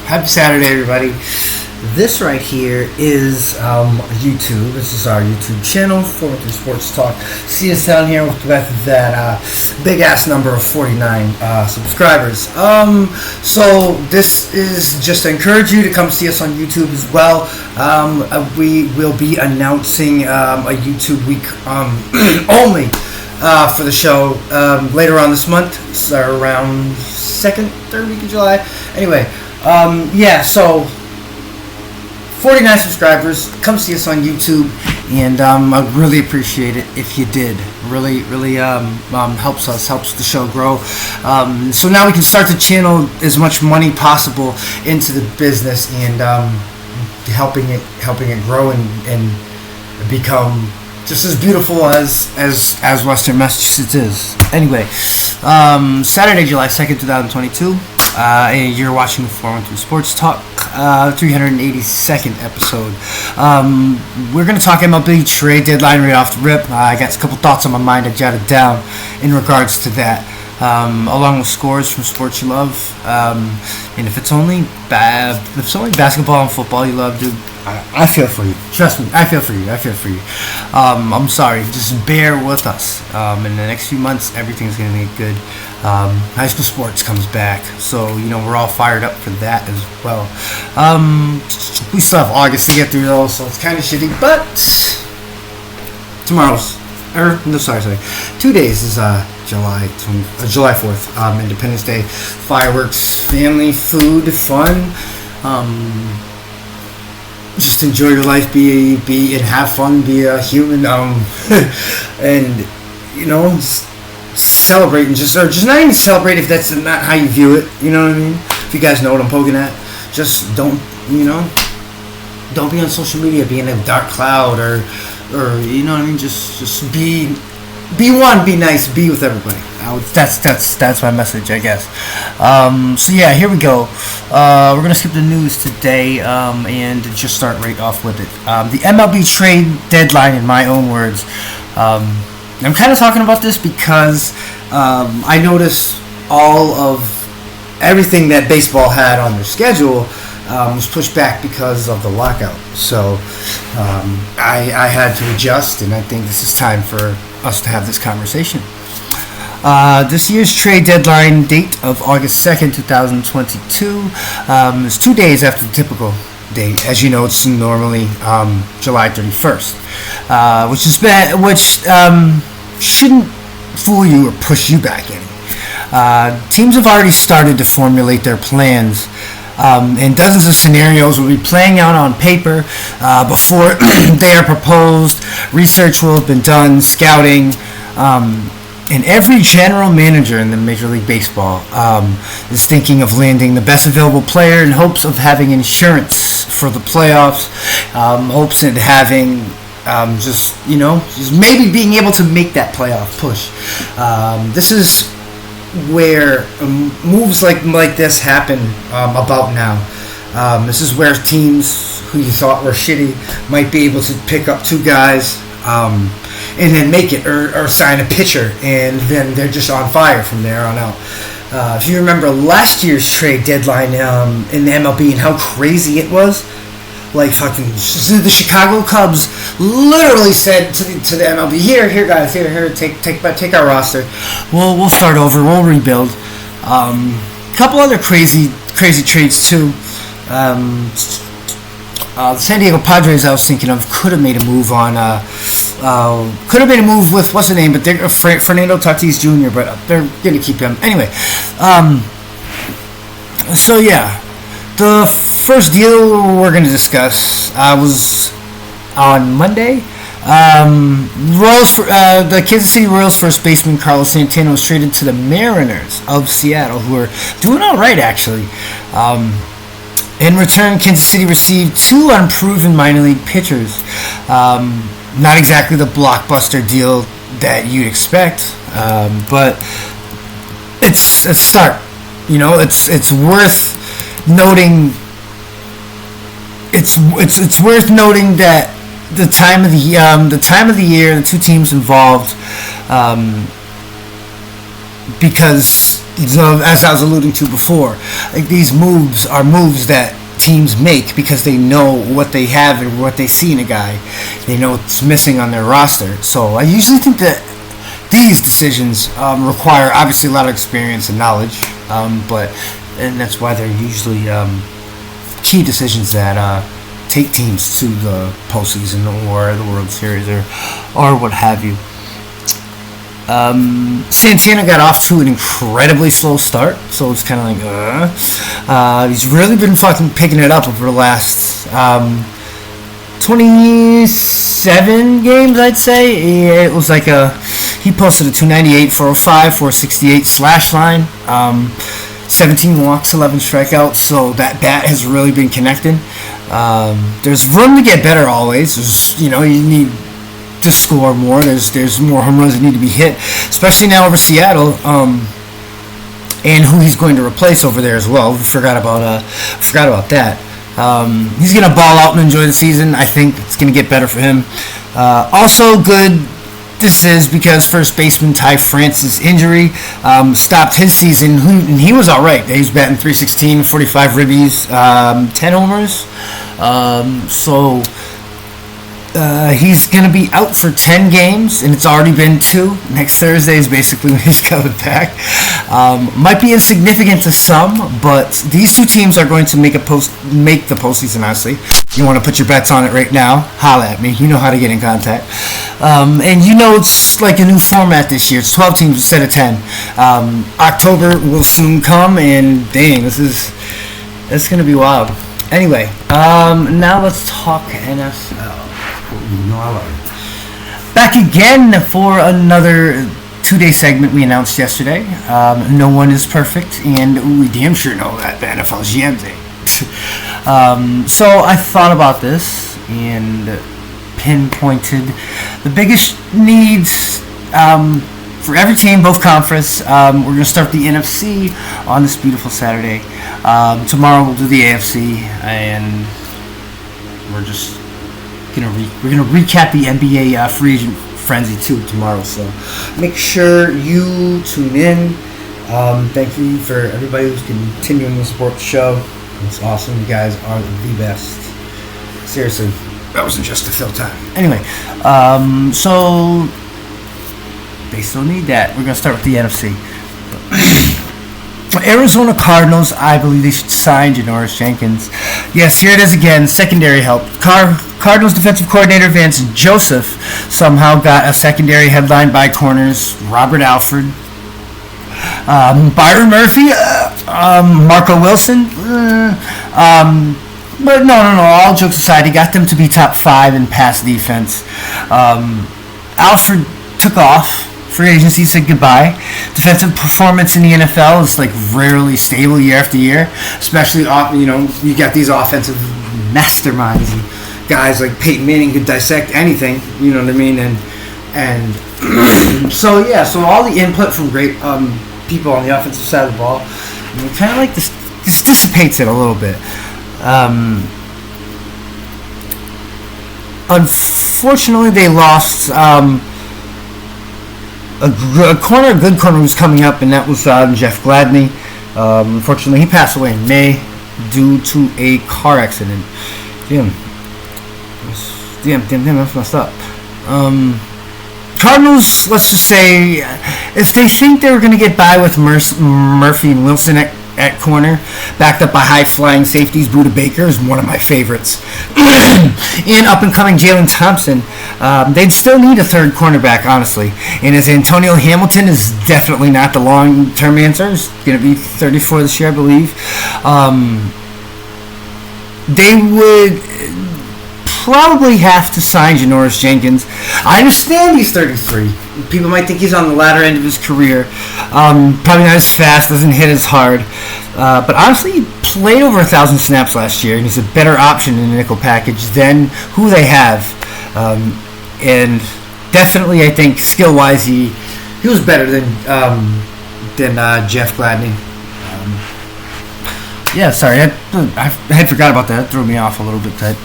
Happy Saturday, everybody. This right here is YouTube. This is our YouTube channel, Sportstalk. See us down here with that big ass number of 49 subscribers. So this is just to encourage you to come see us on YouTube as well. We will be announcing a YouTube week only for the show later on this month, so around third week of July. Anyway, so 49 subscribers, come see us on YouTube, and I'd really appreciate it if you did. Really helps the show grow. So now we can start to channel as much money possible into the business and helping it grow and become just as beautiful as Western Massachusetts is. Anyway, Saturday, July 2nd, 2022. You're watching the 413 Sports Talk 382nd episode. We're going to talk MLB trade deadline right off the rip. I got a couple thoughts on my mind I jotted down in regards to that, along with scores from sports you love. And if it's only basketball and football you love, dude, I feel for you. Trust me, I feel for you. I'm sorry. Just bear with us. In the next few months, everything's going to be good. High school sports comes back, so we're all fired up for that as well. We still have August to get through though, so it's kind of shitty. But tomorrow's, 2 days is July 4th, Independence Day, fireworks, family, food, fun. Just enjoy your life, be and have fun, be a human, and just celebrate, and just not even celebrate if that's not how you view it. You know what I mean? If you guys know what I'm poking at, just don't be on social media, be in a dark cloud, or you know what I mean. Just be one, be nice, be with everybody. That's my message, I guess. So yeah, here we go. We're gonna skip the news today and just start right off with it. The MLB trade deadline, in my own words. I'm kind of talking about this because I noticed all of everything that baseball had on their schedule was pushed back because of the lockout. So I had to adjust, and I think this is time for us to have this conversation. This year's trade deadline date of August 2nd, 2022 is 2 days after the typical date. As you know, it's normally July 31st, which shouldn't fool you or push you back any. Teams have already started to formulate their plans, and dozens of scenarios will be playing out on paper before they are proposed. Research will have been done, scouting, and every general manager in the Major League Baseball is thinking of landing the best available player in hopes of having insurance for the playoffs, hopes of having just maybe being able to make that playoff push. This is where moves like this happen about now. This is where teams who you thought were shitty might be able to pick up two guys and then make it, or sign a pitcher, and then they're just on fire from there on out. If you remember last year's trade deadline in the MLB and how crazy it was, like fucking the Chicago Cubs literally said to the MLB, here guys, here take our roster. We'll start over, we'll rebuild. Couple other crazy trades too. The San Diego Padres, I was thinking of, could have made a move with what's the name, but they're Fernando Tatis Jr., but they're gonna keep him anyway. So yeah, the first deal we're going to discuss was on Monday. The Kansas City Royals first baseman Carlos Santana was traded to the Mariners of Seattle, who are doing all right, actually. In return, Kansas City received two unproven minor league pitchers. Not exactly the blockbuster deal that you'd expect, but it's a start. It's worth noting. It's worth noting that the time of the year, the two teams involved, because as I was alluding to before, like these moves are moves that teams make because they know what they have and what they see in a guy. They know what's missing on their roster. So I usually think that these decisions require obviously a lot of experience and knowledge, and that's why they're usually key decisions that take teams to the postseason or the World Series or what have you. Santana got off to an incredibly slow start, so it's kind of like, he's really been fucking picking it up over the last 27 games, I'd say. It was like he posted a 298, 405, 468 slash line, 17 walks, 11 strikeouts, so that bat has really been connecting. There's room to get better always. You need to score more. There's more home runs that need to be hit, especially now over Seattle, and who he's going to replace over there as well. Forgot about that. He's gonna ball out and enjoy the season. I think it's gonna get better for him. Also good. This is because first baseman Ty France's injury stopped his season, and he was all right. He was batting .316, 45 ribbies, 10 homers. So he's going to be out for 10 games, and it's already been 2. Next Thursday is basically when he's coming back. Might be insignificant to some, but these two teams are going to make the postseason, honestly. If you want to put your bets on it right now, holla at me. You know how to get in contact. And it's like a new format this year. It's 12 teams instead of 10. October will soon come, and dang, it's going to be wild. Anyway, now let's talk NFL. I love it. Back again for another 2-day segment we announced yesterday. No one is perfect, and we damn sure know that the NFL is GM Day. So I thought about this and pinpointed the biggest needs for every team, both conference. We're going to start the NFC on this beautiful Saturday. Tomorrow we'll do the AFC, and we're going to recap the NBA free agent frenzy too tomorrow. So make sure you tune in. Thank you for everybody who's continuing to support the show. It's awesome. You guys are the best. Seriously, that wasn't just to fill time. Anyway, so they still need that. We're going to start with the NFC. Arizona Cardinals, I believe they should sign Janoris Jenkins. Yes, here it is again, secondary help. Cardinals defensive coordinator Vance Joseph somehow got a secondary headline by corners Robert Alford, Byron Murphy, Marco Wilson. But no, all jokes aside, he got them to be top 5 in pass defense. Alford took off. Free agency said goodbye. Defensive performance in the NFL is like rarely stable year after year, especially you got these offensive masterminds and guys like Peyton Manning could dissect anything. You know what I mean? And so all the input from great people on the offensive side of the ball, kind of like this dissipates it a little bit. Unfortunately, they lost. A good corner who's coming up, and that was Jeff Gladney. Unfortunately, he passed away in May due to a car accident. Damn, that's messed up. Cardinals, let's just say, if they think they were going to get by with Murphy and Wilson at corner, backed up by high-flying safeties, Budda Baker is one of my favorites, and up-and-coming Jalen Thompson, they'd still need a third cornerback, honestly. And as Antonio Hamilton is definitely not the long-term answer, he's going to be 34 this year, I believe, they would probably have to sign Janoris Jenkins. I understand he's 33. People might think he's on the latter end of his career. Probably not as fast, doesn't hit as hard. But honestly, he played over 1,000 snaps last year, and he's a better option in the nickel package than who they have. And definitely, I think, skill-wise, he was better than Jeff Gladney. Sorry, I had forgot about that. It threw me off a little bit that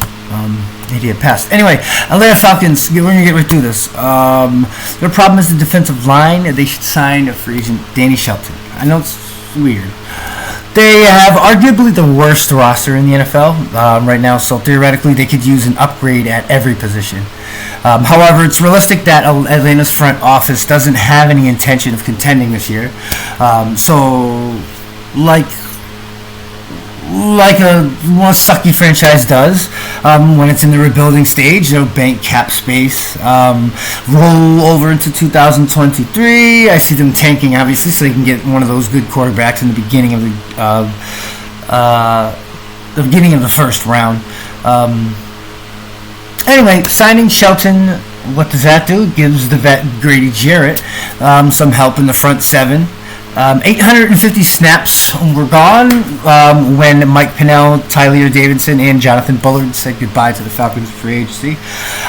he had passed. Anyway, Atlanta Falcons, we're going to get right through this. Their problem is the defensive line. They should sign a free agent, Danny Shelton. I know it's weird. They have arguably the worst roster in the NFL right now, so theoretically they could use an upgrade at every position. However, it's realistic that Atlanta's front office doesn't have any intention of contending this year. So, like a sucky franchise does when it's in the rebuilding stage, they'll bank cap space, roll over into 2023. I see them tanking, obviously, so they can get one of those good quarterbacks in the beginning of the first round. Anyway, signing Shelton, what does that do? It gives the vet Grady Jarrett some help in the front seven. 850 snaps were gone when Mike Pennell, Tyler Davidson, and Jonathan Bullard said goodbye to the Falcons free agency.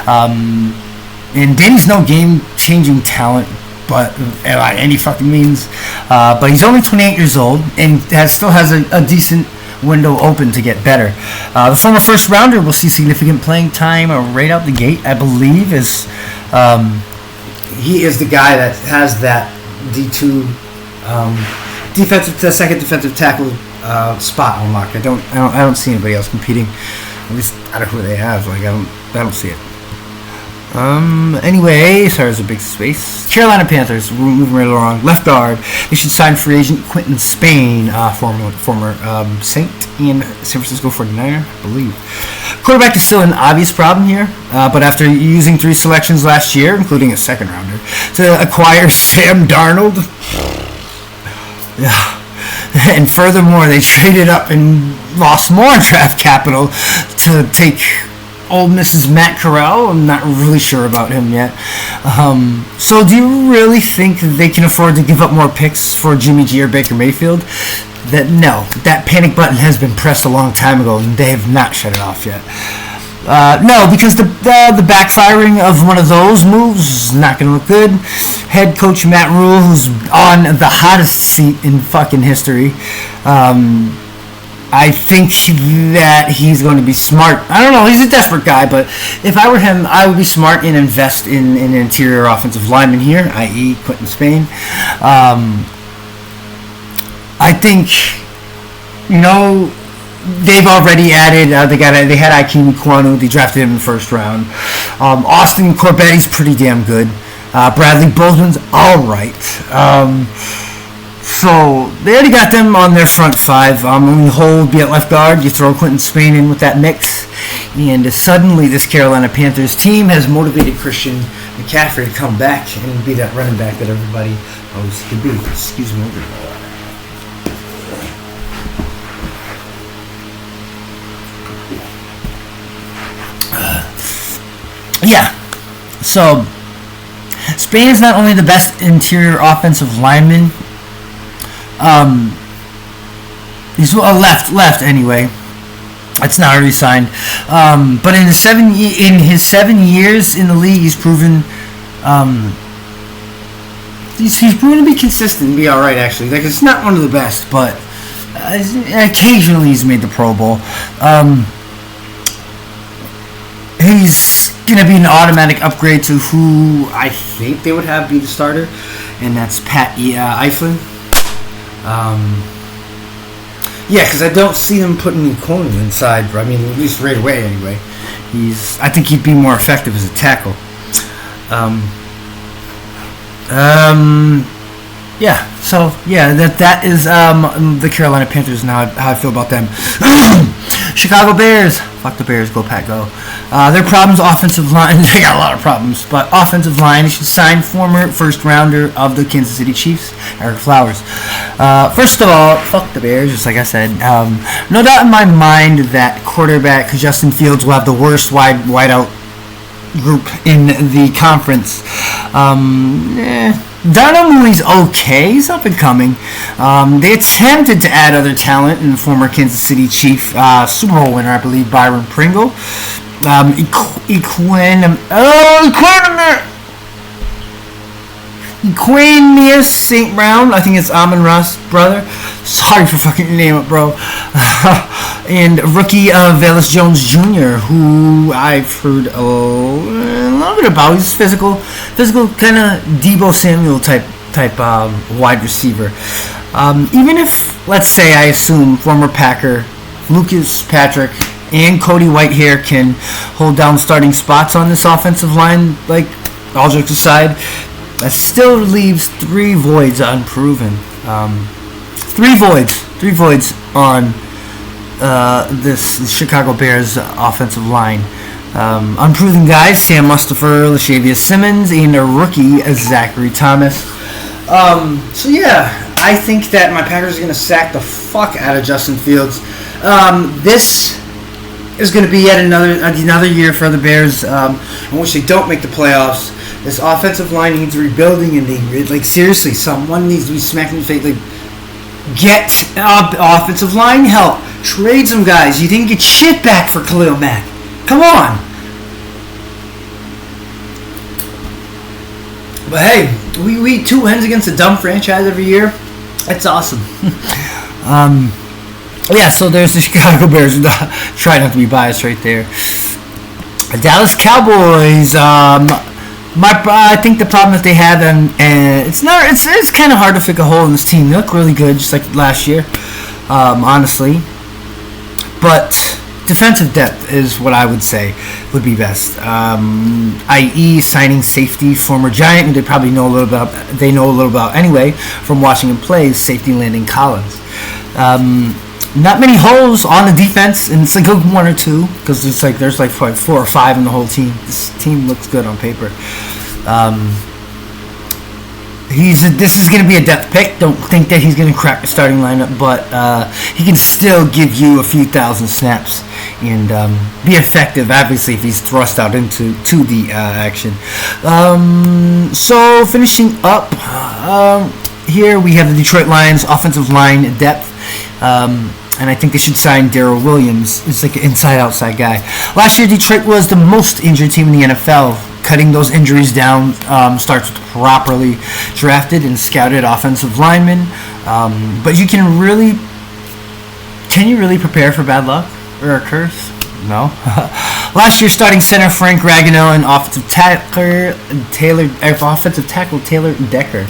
And Danny's no game-changing talent, but by any fucking means. But he's only 28 years old and still has a decent window open to get better. The former first rounder will see significant playing time right out the gate, I believe. He is the guy that has that D2 second defensive tackle spot on lock. I don't see anybody else competing. At least I don't know who they have. I don't see it. Anyway, sorry, there's a big space. Carolina Panthers, we're moving right along. Left guard, they should sign free agent Quentin Spain, former Saint and San Francisco 49er, I believe. Quarterback is still an obvious problem here, but after using 3 selections last year, including a second rounder, to acquire Sam Darnold, and furthermore, they traded up and lost more draft capital to take old Mrs. Matt Corral. I'm not really sure about him yet. So do you really think they can afford to give up more picks for Jimmy G or Baker Mayfield? No, that panic button has been pressed a long time ago, and they have not shut it off yet. No, because the backfiring of one of those moves is not going to look good. Head coach Matt Rule, who's on the hottest seat in fucking history, I think that he's going to be smart. I don't know, he's a desperate guy, but if I were him, I would be smart and invest in an interior offensive lineman here, i.e. Quentin Spain. I think, they've already added. They had Ikem Ekwonu. They drafted him in the first round. Austin Corbetti's pretty damn good. Bradley Bozeman's all right. So they already got them on their front 5. Only hole would be at left guard. You throw Quentin Spain in with that mix, and suddenly this Carolina Panthers team has motivated Christian McCaffrey to come back and be that running back that everybody always could be. Excuse me. Yeah, so Spain is not only the best interior offensive lineman, he's left anyway. It's not already signed, but in his 7 years in the league, he's proven he's proven to be consistent and be all right. Actually, it's not one of the best, but occasionally he's made the Pro Bowl. He's going to be an automatic upgrade to who I think they would have be the starter, and that's Pat Eiflin. Because I don't see them putting Ekwonu inside. I mean, at least right away anyway. I think he'd be more effective as a tackle. That is the Carolina Panthers and how I feel about them. Chicago Bears. Fuck the Bears. Go Pat, go. Their problems, offensive line. They got a lot of problems, but offensive line. They should sign former first rounder of the Kansas City Chiefs, Eric Flowers. First of all, fuck the Bears, just like I said. No doubt in my mind that quarterback Justin Fields will have the worst wideout group in the conference. Darnell Mooney's okay. He's up and coming. They attempted to add other talent in the former Kansas City Chief Super Bowl winner, I believe, Byron Pringle. Equanius St. Brown, I think it's Amon-Ra's brother. Sorry for fucking your name up, bro. And rookie Velus Jones Jr., who I've heard a little bit about. He's physical kind of Deebo Samuel type wide receiver. Even if, let's say, I assume former Packer Lucas Patrick and Cody Whitehair can hold down starting spots on this offensive line, like, all jokes aside, that still leaves 3 voids unproven. 3 voids on this Chicago Bears offensive line. Unproven guys, Sam Mustipher, Lashavius Simmons, and a rookie, Zachary Thomas. So yeah, I think that my Packers are going to sack the fuck out of Justin Fields. This is going to be yet another year for the Bears in which they don't make the playoffs. This offensive line needs rebuilding, and seriously, someone needs to be smacking the face. Get offensive line help. Trade some guys. You didn't get shit back for Khalil Mack. Come on. But hey, we eat 2 wins against a dumb franchise every year. That's awesome. Yeah, so there's the Chicago Bears. Try not to be biased right there. Dallas Cowboys. I think the problem that they have, and it's kind of hard to pick a hole in this team. They look really good, just like last year, honestly. But defensive depth is what I would say would be best. I.e., signing safety, former Giant, who they probably know a little about anyway from watching him play, safety Landon Collins. Not many holes on the defense, and it's like 1 or 2, because there's probably 4 or 5 in the whole team. This team looks good on paper. This is going to be a depth pick. Don't think that he's going to crack the starting lineup, but he can still give you a few thousand snaps and be effective, obviously, if he's thrust out into the action. So finishing up here, we have the Detroit Lions offensive line depth. And I think they should sign Darrell Williams. It's like an inside-outside guy. Last year, Detroit was the most injured team in the NFL. Cutting those injuries down starts with properly drafted and scouted offensive linemen. But can you really prepare for bad luck or a curse? No. Last year, starting center Frank Ragnow and offensive tackle Taylor Decker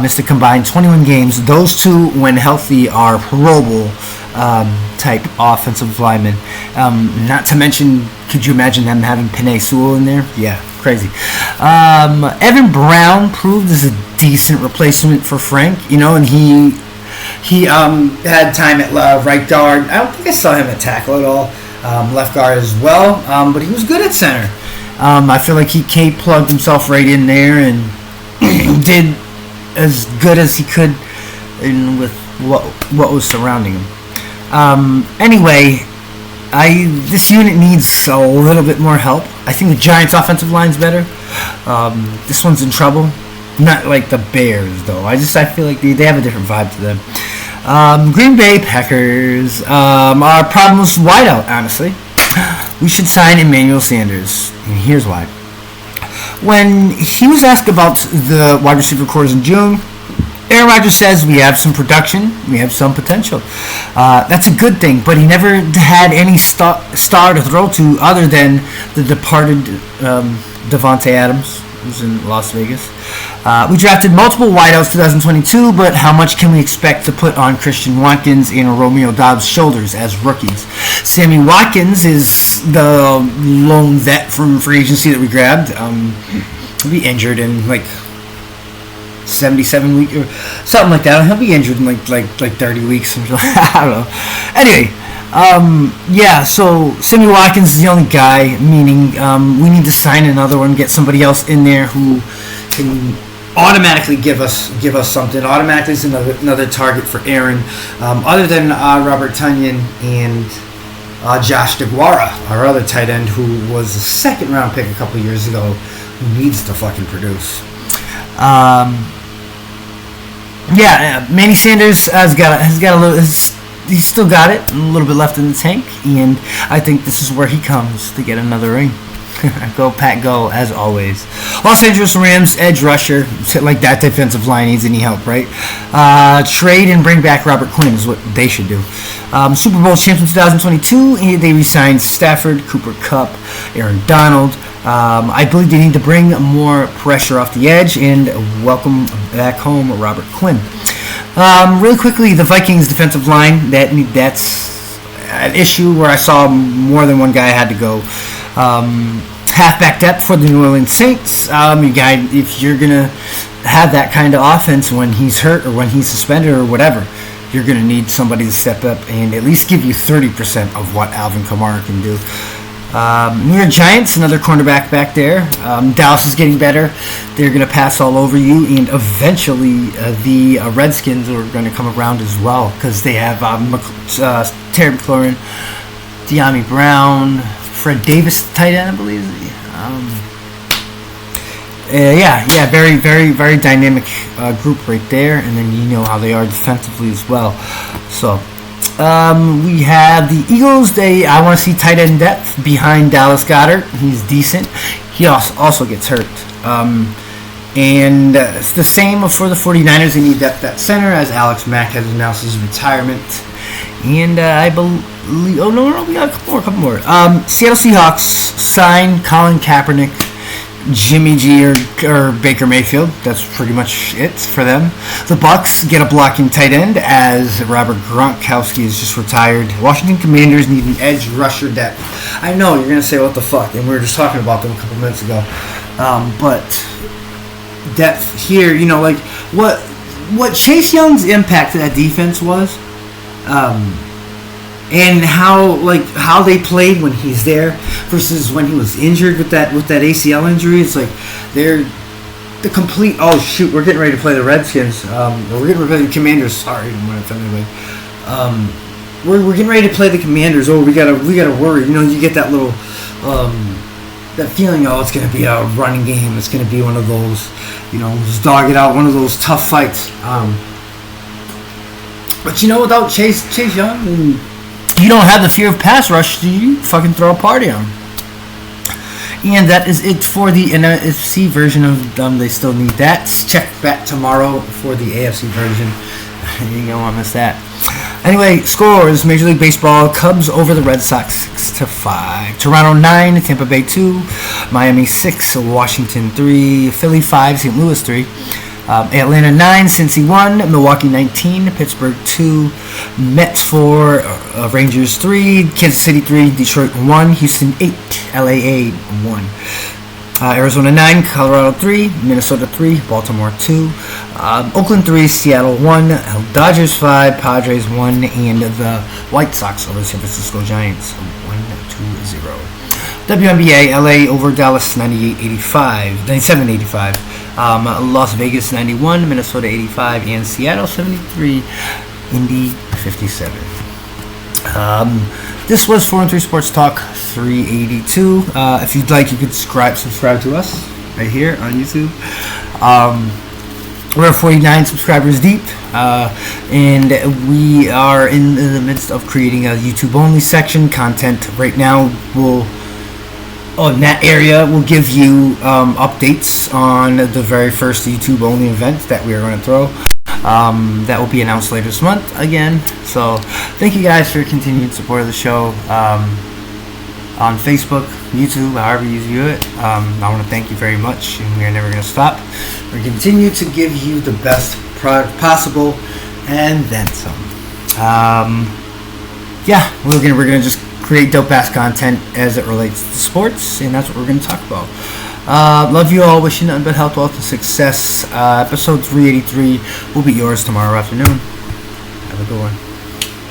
missed a combined 21 games. Those 2, when healthy, are Pro Bowl type offensive linemen. Not to mention, could you imagine them having Penei Sewell in there? Yeah, crazy. Evan Brown proved as a decent replacement for Frank, and he had time at right guard. I don't think I saw him at tackle at all. Left guard as well, but he was good at center. I feel like he plugged himself right in there and did as good as he could with what was surrounding him. Anyway, this unit needs a little bit more help. I think the Giants' offensive line's better. This one's in trouble. Not like the Bears, though. I feel like they have a different vibe to them. Green Bay Packers. Our problem was wideout, honestly. We should sign Emmanuel Sanders. And here's why. When he was asked about the wide receiver corps in June, Aaron Rodgers says we have some production, we have some potential. That's a good thing, but he never had any star to throw to other than the departed Devontae Adams, who's in Las Vegas. We drafted multiple wideouts 2022, but how much can we expect to put on Christian Watkins and Romeo Doubs' shoulders as rookies? Sammy Watkins is the lone vet from free agency that we grabbed. He'll be injured in 77 weeks or something like that. He'll be injured in like 30 weeks. I don't know. Anyway, so Sammy Watkins is the only guy, meaning we need to sign another one, get somebody else in there who can automatically give us something. Automatically is another target for Aaron, other than Robert Tonyan and Josh DeGuara, our other tight end, who was a second-round pick a couple years ago, who needs to fucking produce. Manny Sanders has got a little. He's still got it, a little bit left in the tank, and I think this is where he comes to get another ring. Go Pat, go, as always. Los Angeles Rams edge rusher, like that defensive line needs any help, right? Trade and bring back Robert Quinn is what they should do. Super Bowl champs in 2022, they re-signed Stafford, Cooper Kupp, Aaron Donald. I believe they need to bring more pressure off the edge and welcome back home Robert Quinn. Really quickly, the Vikings defensive line, that's an issue where I saw more than one guy had to go. Halfback depth for the New Orleans Saints. If you're going to have that kind of offense when he's hurt or when he's suspended or whatever, you're going to need somebody to step up and at least give you 30% of what Alvin Kamara can do. New York Giants, another cornerback back there. Dallas is getting better. They're going to pass all over you, and eventually the Redskins are going to come around as well because they have Terry McLaurin, De'Ami Brown, Fred Davis, tight end, I believe. Very, very, very dynamic group right there, and then you know how they are defensively as well. So. We have the Eagles. I want to see tight end depth behind Dallas Goedert. He's decent. He also gets hurt. And it's the same for the 49ers. They need depth at center as Alex Mack has announced his retirement. And I believe... Oh, no, we got a couple more. Seattle Seahawks signed Colin Kaepernick, Jimmy G or Baker Mayfield. That's pretty much it for them. The Bucks get a blocking tight end as Robert Gronkowski is just retired. Washington Commanders need an edge rusher depth. I know you're gonna say what the fuck, and we were just talking about them a couple minutes ago. But depth here, like what Chase Young's impact to that defense was. And how they played when he's there versus when he was injured with that ACL injury. It's like they're the complete. Oh shoot, we're getting ready to play the Redskins. We're getting ready to play the Commanders. Sorry, anyway. We're getting ready to play the Commanders. Oh, we gotta worry. You get that little that feeling. Oh, it's gonna be a running game. It's gonna be one of those, just dog it out. One of those tough fights. But without Chase Young. You don't have the fear of pass rush, do you? Fucking throw a party on. And that is it for the NFC version of They still need that. Check back tomorrow for the AFC version. You don't want to miss that. Anyway, scores. Major League Baseball. Cubs over the Red Sox 6-5. Toronto 9, Tampa Bay 2, Miami 6, Washington 3, Philly 5, St. Louis 3. Atlanta 9, Cincy 1, Milwaukee 19, Pittsburgh 2, Mets 4, Rangers 3, Kansas City 3, Detroit 1, Houston 8, LA 1. Arizona 9, Colorado 3, Minnesota 3, Baltimore 2, Oakland 3, Seattle 1, Dodgers 5, Padres 1, and the White Sox over the San Francisco Giants 1-0. WNBA, LA over Dallas 97-85. Las Vegas 91, Minnesota 85, and Seattle 73, Indy 57. This was 4-3 Sports Talk 382. If you'd like, you could subscribe to us right here on YouTube. We're 49 subscribers deep, and we are in the midst of creating a YouTube-only section. Content right now in that area, we'll give you updates on the very first YouTube-only event that we are going to throw. That will be announced later this month again. So, thank you guys for your continued support of the show on Facebook, YouTube, however you view it. I want to thank you very much, and we are never going to stop. We're going to continue to give you the best product possible, and then some. We're gonna just create dope-ass content as it relates to sports, and that's what we're going to talk about. Love you all. Wishing nothing but health, wealth, and success. Episode 383 will be yours tomorrow afternoon. Have a good one.